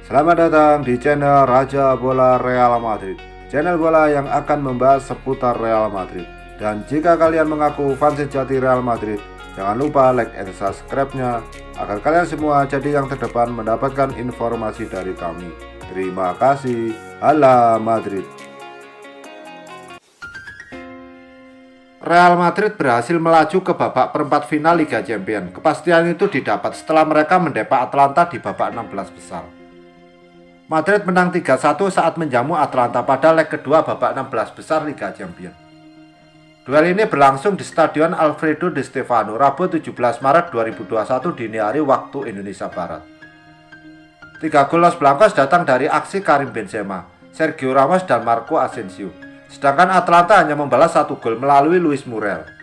Selamat datang di channel Raja Bola Real Madrid, channel bola yang akan membahas seputar Real Madrid. Dan jika kalian mengaku fans sejati Real Madrid, jangan lupa like and subscribe-nya agar kalian semua jadi yang terdepan mendapatkan informasi dari kami. Terima kasih. Hala Madrid. Real Madrid berhasil melaju ke babak perempat final Liga Champions. Kepastian itu didapat setelah mereka mendepak Atalanta di babak 16 besar. Madrid menang 3-1 saat menjamu Atalanta pada leg kedua babak 16 besar Liga Champions. Duel ini berlangsung di Stadion Alfredo Di Stéfano, Rabu 17 Maret 2021 dini hari waktu Indonesia Barat. 3 gol Los Blancos datang dari aksi Karim Benzema, Sergio Ramos, dan Marco Asensio. Sedangkan Atalanta hanya membalas 1 gol melalui Luis Muriel.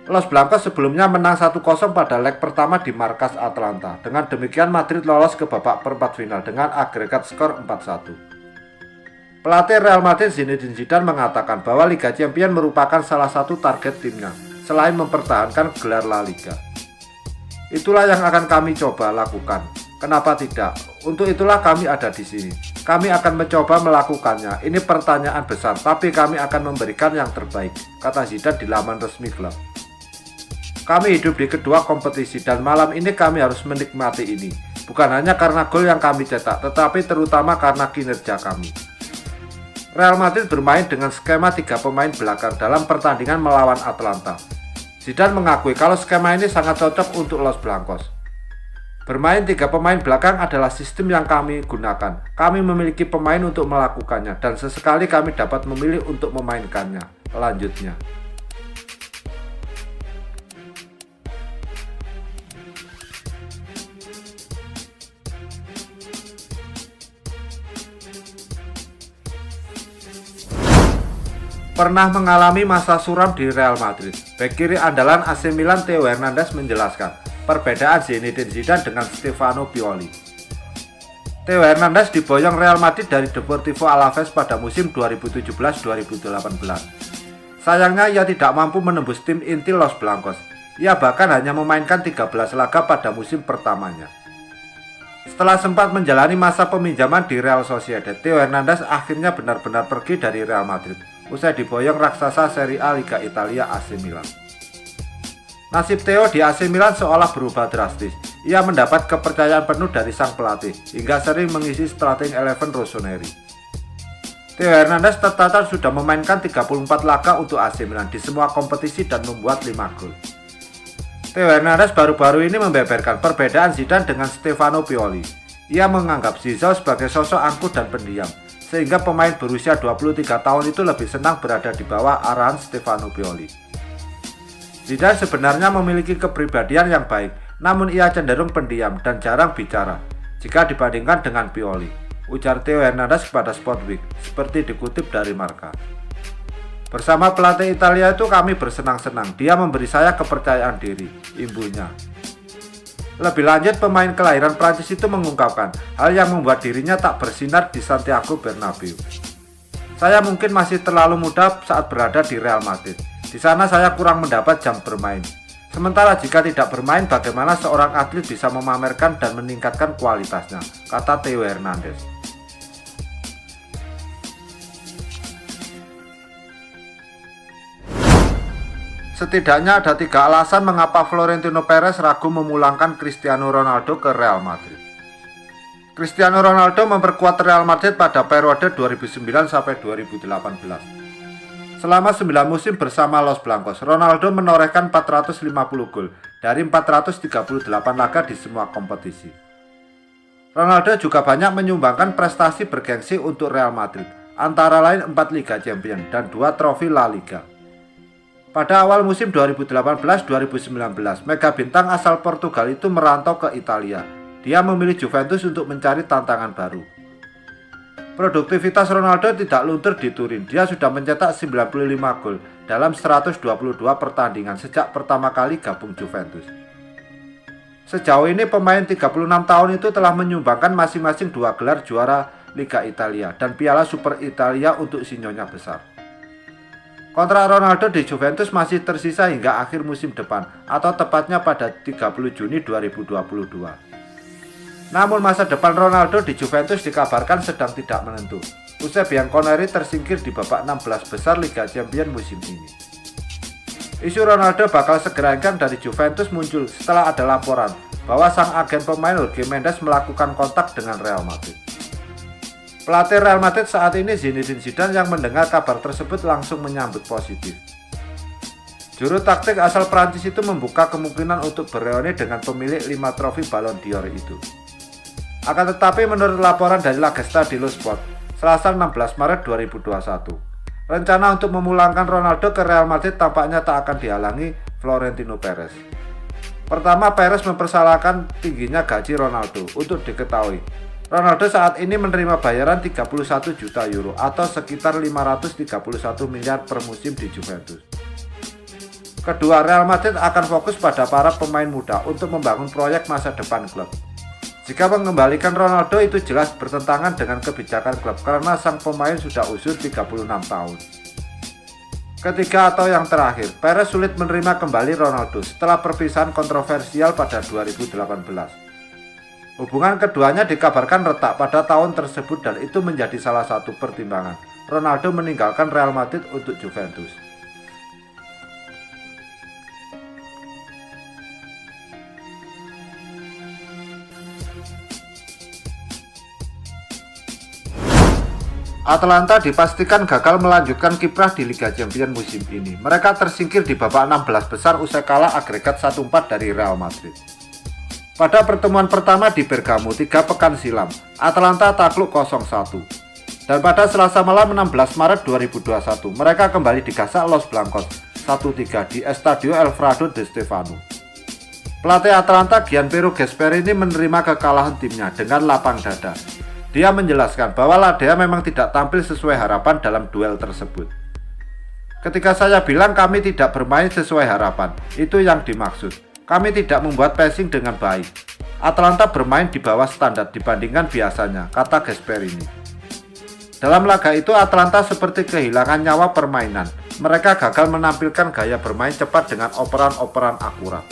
Los Blancos sebelumnya menang 1-0 pada leg pertama di markas Atalanta. Dengan demikian Madrid lolos ke babak perempat final dengan agregat skor 4-1. Pelatih Real Madrid Zinedine Zidane mengatakan bahwa Liga Champions merupakan salah satu target timnya selain mempertahankan gelar La Liga. Itulah yang akan kami coba lakukan. Kenapa tidak? Untuk itulah kami ada di sini. Kami akan mencoba melakukannya. Ini pertanyaan besar, tapi kami akan memberikan yang terbaik, kata Zidane di laman resmi klub. Kami hidup di kedua kompetisi dan malam ini kami harus menikmati ini. Bukan hanya karena gol yang kami cetak, tetapi terutama karena kinerja kami. Real Madrid bermain dengan skema 3 pemain belakang dalam pertandingan melawan Atalanta. Zidane mengakui kalau skema ini sangat cocok untuk Los Blancos. Bermain 3 pemain belakang adalah sistem yang kami gunakan. Kami memiliki pemain untuk melakukannya dan sesekali kami dapat memilih untuk memainkannya. Lanjutnya. Pernah mengalami masa suram di Real Madrid. Bek kiri andalan AC Milan Theo Hernandez menjelaskan perbedaan Zinedine Zidane dengan Stefano Pioli. Theo Hernandez diboyong Real Madrid dari Deportivo Alaves pada musim 2017-2018. Sayangnya ia tidak mampu menembus tim inti Los Blancos. Ia bahkan hanya memainkan 13 laga pada musim pertamanya. Setelah sempat menjalani masa peminjaman di Real Sociedad, Theo Hernandez akhirnya benar-benar pergi dari Real Madrid usai diboyong raksasa Serie A Liga Italia AC Milan. Nasib Theo di AC Milan seolah berubah drastis. Ia mendapat kepercayaan penuh dari sang pelatih hingga sering mengisi starting 11 Rossoneri. Theo Hernandez tercatat sudah memainkan 34 laga untuk AC Milan di semua kompetisi dan membuat 5 gol. Theo Hernandez baru-baru ini membeberkan perbedaan Zidane dengan Stefano Pioli. Ia menganggap Zizou sebagai sosok angkuh dan pendiam, sehingga pemain berusia 23 tahun itu lebih senang berada di bawah arahan Stefano Pioli. Zidane sebenarnya memiliki kepribadian yang baik, namun ia cenderung pendiam dan jarang bicara jika dibandingkan dengan Pioli, ujar Theo Hernandez kepada Sportweek, seperti dikutip dari Marca. Bersama pelatih Italia itu kami bersenang-senang, dia memberi saya kepercayaan diri, imbunya. Lebih lanjut, pemain kelahiran Prancis itu mengungkapkan hal yang membuat dirinya tak bersinar di Santiago Bernabeu. Saya mungkin masih terlalu muda saat berada di Real Madrid. Di sana saya kurang mendapat jam bermain. Sementara jika tidak bermain, bagaimana seorang atlet bisa memamerkan dan meningkatkan kualitasnya, kata Theo Hernandez. Setidaknya ada 3 alasan mengapa Florentino Perez ragu memulangkan Cristiano Ronaldo ke Real Madrid. Cristiano Ronaldo memperkuat Real Madrid pada periode 2009 sampai 2018. Selama 9 musim bersama Los Blancos, Ronaldo menorehkan 450 gol dari 438 laga di semua kompetisi. Ronaldo juga banyak menyumbangkan prestasi bergengsi untuk Real Madrid, antara lain 4 Liga Champions dan 2 trofi La Liga. Pada awal musim 2018-2019, mega bintang asal Portugal itu merantau ke Italia. Dia memilih Juventus untuk mencari tantangan baru. Produktivitas Ronaldo tidak luntur di Turin. Dia sudah mencetak 95 gol dalam 122 pertandingan sejak pertama kali gabung Juventus. Sejauh ini pemain 36 tahun itu telah menyumbangkan masing-masing 2 gelar juara Liga Italia dan Piala Super Italia untuk sinyonya besar. Kontrak Ronaldo di Juventus masih tersisa hingga akhir musim depan, atau tepatnya pada 30 Juni 2022. Namun masa depan Ronaldo di Juventus dikabarkan sedang tidak menentu, usai Bianconeri tersingkir di babak 16 besar Liga Champions musim ini. Isu Ronaldo bakal segera hengkang dari Juventus muncul setelah ada laporan bahwa sang agen pemain Jorge Mendes melakukan kontak dengan Real Madrid. Pelatih Real Madrid saat ini Zinedine Zidane yang mendengar kabar tersebut langsung menyambut positif. Juru taktik asal Prancis itu membuka kemungkinan untuk bereuni dengan pemilik 5 trofi Ballon d'Or itu. Akan tetapi menurut laporan dari La Gazzetta dello Sport, Selasa 16 Maret 2021, rencana untuk memulangkan Ronaldo ke Real Madrid tampaknya tak akan dihalangi Florentino Perez. Pertama, Perez mempersalahkan tingginya gaji Ronaldo. Untuk diketahui, Ronaldo saat ini menerima bayaran 31 juta euro atau sekitar 531 miliar per musim di Juventus. Kedua, Real Madrid akan fokus pada para pemain muda untuk membangun proyek masa depan klub. Jika mengembalikan Ronaldo itu jelas bertentangan dengan kebijakan klub karena sang pemain sudah usia 36 tahun. Ketiga atau yang terakhir, Perez sulit menerima kembali Ronaldo setelah perpisahan kontroversial pada 2018. Hubungan keduanya dikabarkan retak pada tahun tersebut dan itu menjadi salah satu pertimbangan Ronaldo meninggalkan Real Madrid untuk Juventus. Atalanta dipastikan gagal melanjutkan kiprah di Liga Champions musim ini. Mereka tersingkir di babak 16 besar usai kalah agregat 1-4 dari Real Madrid. Pada pertemuan pertama di Bergamo 3 pekan silam, Atalanta takluk 0-1. Dan pada Selasa malam 16 Maret 2021, mereka kembali digasak Los Blancos 1-3 di Estadio Alfredo Di Stefano. Pelatih Atalanta Gianpiero Gasperini menerima kekalahan timnya dengan lapang dada. Dia menjelaskan bahwa Ladea memang tidak tampil sesuai harapan dalam duel tersebut. Ketika saya bilang kami tidak bermain sesuai harapan, itu yang dimaksud. Kami tidak membuat passing dengan baik. Atalanta bermain di bawah standar dibandingkan biasanya, kata Gasperini. Dalam laga itu Atalanta seperti kehilangan nyawa permainan. Mereka gagal menampilkan gaya bermain cepat dengan operan-operan akurat.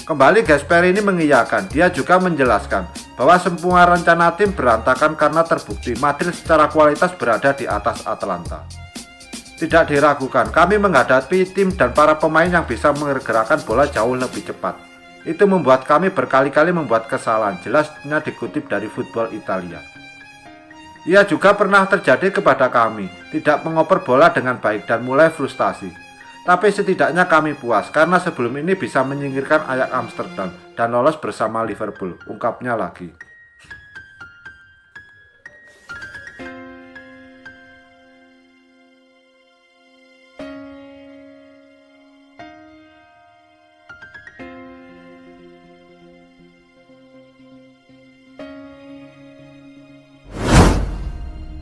Kembali Gasperini mengiyakan, dia juga menjelaskan bahwa semua rencana tim berantakan karena terbukti Madrid secara kualitas berada di atas Atalanta. Tidak diragukan, kami menghadapi tim dan para pemain yang bisa menggerakkan bola jauh lebih cepat. Itu membuat kami berkali-kali membuat kesalahan, jelasnya dikutip dari Football Italia. Ia juga pernah terjadi kepada kami, tidak mengoper bola dengan baik dan mulai frustasi. Tapi setidaknya kami puas karena sebelum ini bisa menyingkirkan Ajax Amsterdam dan lolos bersama Liverpool, ungkapnya lagi.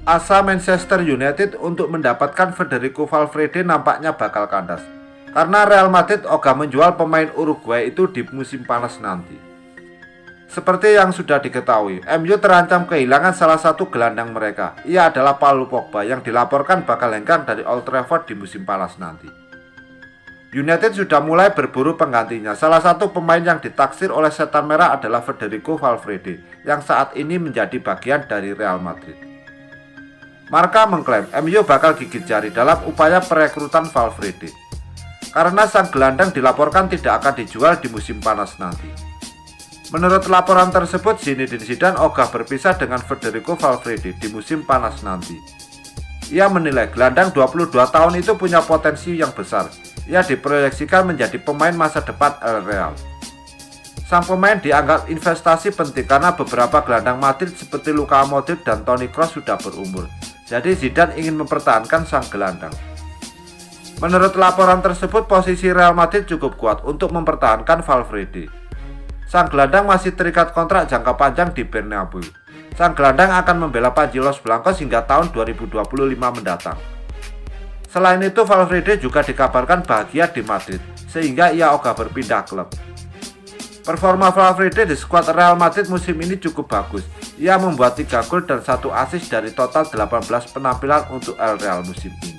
Asa Manchester United untuk mendapatkan Federico Valverde nampaknya bakal kandas karena Real Madrid ogah menjual pemain Uruguay itu di musim panas nanti. Seperti yang sudah diketahui, MU terancam kehilangan salah satu gelandang mereka. Ia adalah Paul Pogba yang dilaporkan bakal hengkang dari Old Trafford di musim panas nanti. United sudah mulai berburu penggantinya. Salah satu pemain yang ditaksir oleh Setan Merah adalah Federico Valverde yang saat ini menjadi bagian dari Real Madrid. Marca mengklaim MU bakal gigit jari dalam upaya perekrutan Valverde karena sang gelandang dilaporkan tidak akan dijual di musim panas nanti. Menurut laporan tersebut, Zinedine Zidane ogah berpisah dengan Federico Valverde di musim panas nanti. Ia menilai gelandang 22 tahun itu punya potensi yang besar. Ia diproyeksikan menjadi pemain masa depan El Real. Sang pemain dianggap investasi penting karena beberapa gelandang Madrid seperti Luka Modric dan Toni Kroos sudah berumur. Jadi Zidane ingin mempertahankan sang gelandang. Menurut laporan tersebut, posisi Real Madrid cukup kuat untuk mempertahankan Valverde. Sang gelandang masih terikat kontrak jangka panjang di Bernabeu. Sang gelandang akan membela Panji Los Blancos hingga tahun 2025 mendatang. Selain itu, Valverde juga dikabarkan bahagia di Madrid, sehingga ia ogah berpindah klub. Performa Valverde di skuad Real Madrid musim ini cukup bagus. Ia membuat 3 gol dan 1 assist dari total 18 penampilan untuk El Real musim ini.